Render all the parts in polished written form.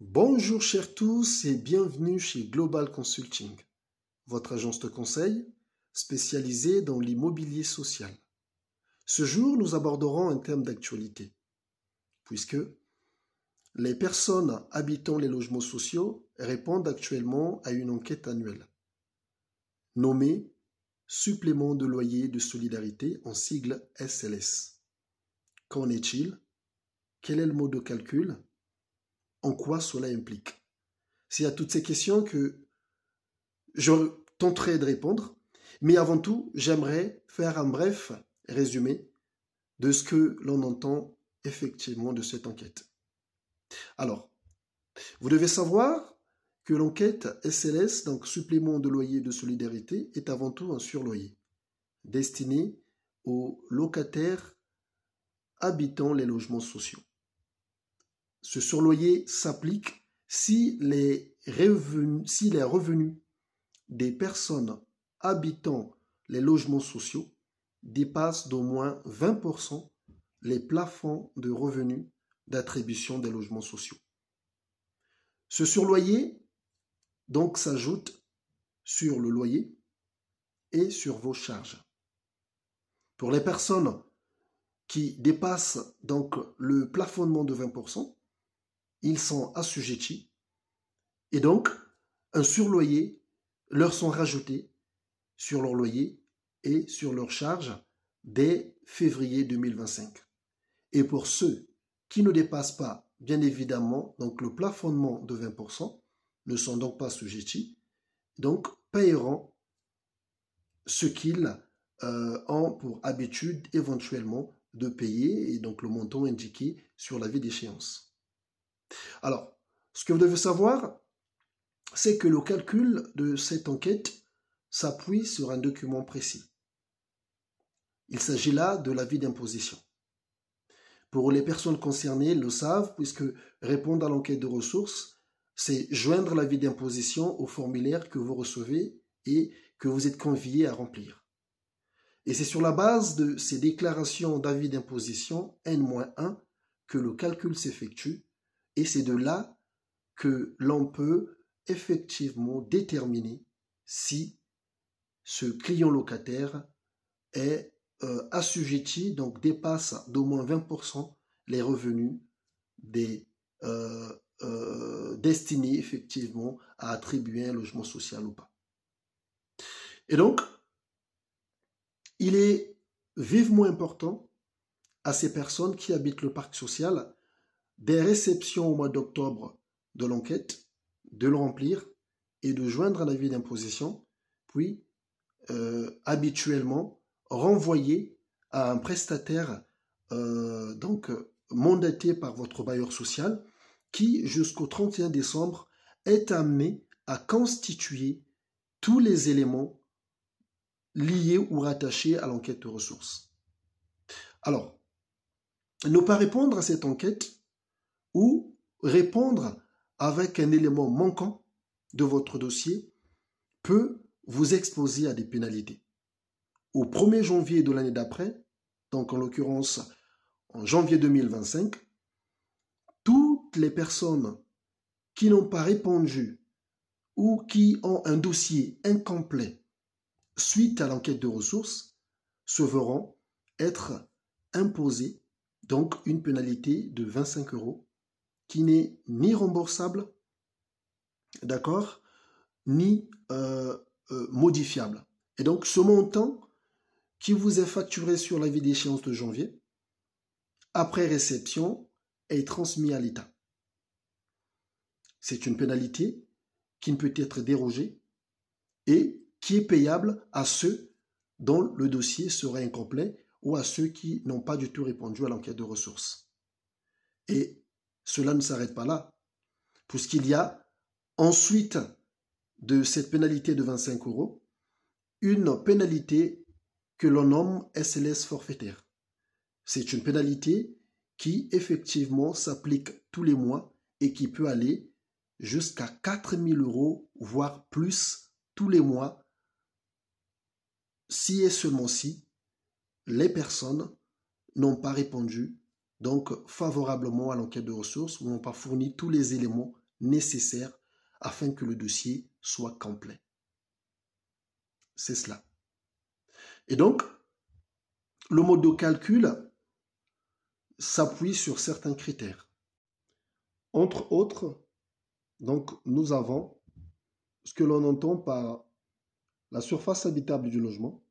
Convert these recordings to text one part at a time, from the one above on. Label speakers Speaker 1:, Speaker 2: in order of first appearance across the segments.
Speaker 1: Bonjour chers tous et bienvenue chez Global Consulting, votre agence de conseil spécialisée dans l'immobilier social. Ce jour, nous aborderons un thème d'actualité, puisque les personnes habitant les logements sociaux répondent actuellement à une enquête annuelle, nommée Supplément de loyer de solidarité en sigle SLS. Qu'en est-il? Quel est le mode de calcul? En quoi cela implique? C'est à toutes ces questions que je tenterai de répondre, mais avant tout, j'aimerais faire un bref résumé de ce que l'on entend effectivement de cette enquête. Alors, vous devez savoir que l'enquête SLS, donc supplément de loyer de solidarité, est avant tout un surloyer destiné aux locataires habitant les logements sociaux. Ce surloyer s'applique si les revenus des personnes habitant les logements sociaux dépassent d'au moins 20% les plafonds de revenus d'attribution des logements sociaux. Ce surloyer donc s'ajoute sur le loyer et sur vos charges. Pour les personnes qui dépassent donc le plafonnement de 20%, ils sont assujettis et donc un surloyer leur sont rajoutés sur leur loyer et sur leurs charges dès février 2025. Et pour ceux qui ne dépassent pas, bien évidemment, donc le plafonnement de 20%, ne sont donc pas assujettis, donc paieront ce qu'ils ont pour habitude éventuellement de payer, et donc le montant indiqué sur l'avis d'échéance. Alors, ce que vous devez savoir, c'est que le calcul de cette enquête s'appuie sur un document précis. Il s'agit là de l'avis d'imposition. Pour les personnes concernées le savent, puisque répondre à l'enquête de ressources, c'est joindre l'avis d'imposition au formulaire que vous recevez et que vous êtes convié à remplir. Et c'est sur la base de ces déclarations d'avis d'imposition N-1 que le calcul s'effectue, et c'est de là que l'on peut effectivement déterminer si ce client locataire est assujetti, donc dépasse d'au moins 20% les revenus destinés effectivement à attribuer un logement social ou pas. Et donc, il est vivement important à ces personnes qui habitent le parc social, des réceptions au mois d'octobre de l'enquête, de le remplir et de joindre un avis d'imposition, puis habituellement renvoyer à un prestataire donc mandaté par votre bailleur social qui, jusqu'au 31 décembre, est amené à constituer tous les éléments liés ou rattachés à l'enquête de ressources. Alors, ne pas répondre à cette enquête ou répondre avec un élément manquant de votre dossier peut vous exposer à des pénalités. Au 1er janvier de l'année d'après, donc en l'occurrence en janvier 2025, toutes les personnes qui n'ont pas répondu ou qui ont un dossier incomplet suite à l'enquête de ressources se verront être imposées donc une pénalité de 25 € qui n'est ni remboursable, d'accord, ni modifiable. Et donc ce montant qui vous est facturé sur l'avis d'échéance de janvier, après réception, est transmis à l'État. C'est une pénalité qui ne peut être dérogée et qui est payable à ceux dont le dossier serait incomplet ou à ceux qui n'ont pas du tout répondu à l'enquête de ressources. Et cela ne s'arrête pas là, puisqu'il y a ensuite de cette pénalité de 25 € une pénalité que l'on nomme SLS forfaitaire. C'est une pénalité qui effectivement s'applique tous les mois et qui peut aller jusqu'à 4 000 €, voire plus tous les mois, si et seulement si les personnes n'ont pas répondu donc favorablement à l'enquête de ressources ou n'ont pas fourni tous les éléments nécessaires afin que le dossier soit complet. C'est cela. Et donc, le mode de calcul s'appuie sur certains critères. Entre autres, donc, nous avons ce que l'on entend par la surface habitable du logement,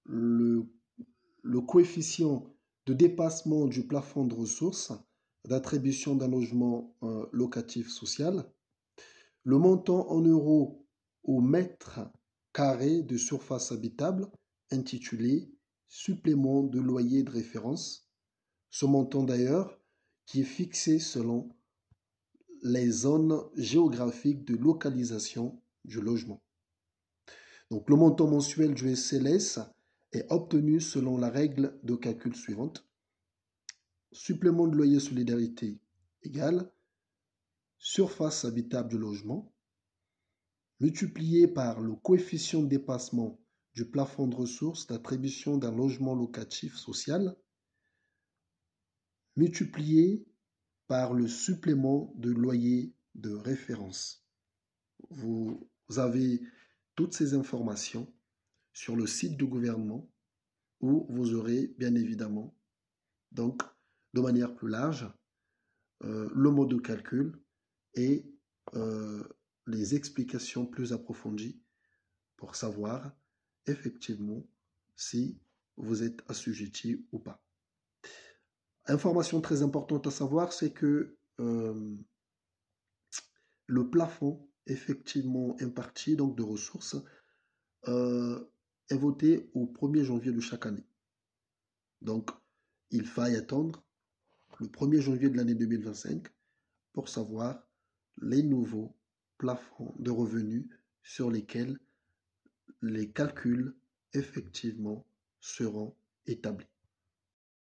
Speaker 1: le coefficient de dépassement du plafond de ressources d'attribution d'un logement locatif social, le montant en euros au mètre carré de surface habitable intitulé supplément de loyer de référence. Ce montant d'ailleurs qui est fixé selon les zones géographiques de localisation du logement. Donc le montant mensuel du SLS est obtenu selon la règle de calcul suivante. Supplément de loyer solidarité égale surface habitable du logement multiplié par le coefficient de dépassement du plafond de ressources d'attribution d'un logement locatif social multiplié par le supplément de loyer de référence. Vous avez toutes ces informations sur le site du gouvernement où vous aurez bien évidemment, donc de manière plus large, le mode de calcul et les explications plus approfondies pour savoir effectivement si vous êtes assujetti ou pas. Information très importante à savoir, c'est que le plafond effectivement imparti donc de ressources est voté au 1er janvier de chaque année. Donc, il faille attendre le 1er janvier de l'année 2025 pour savoir les nouveaux plafonds de revenus sur lesquels les calculs effectivement seront établis.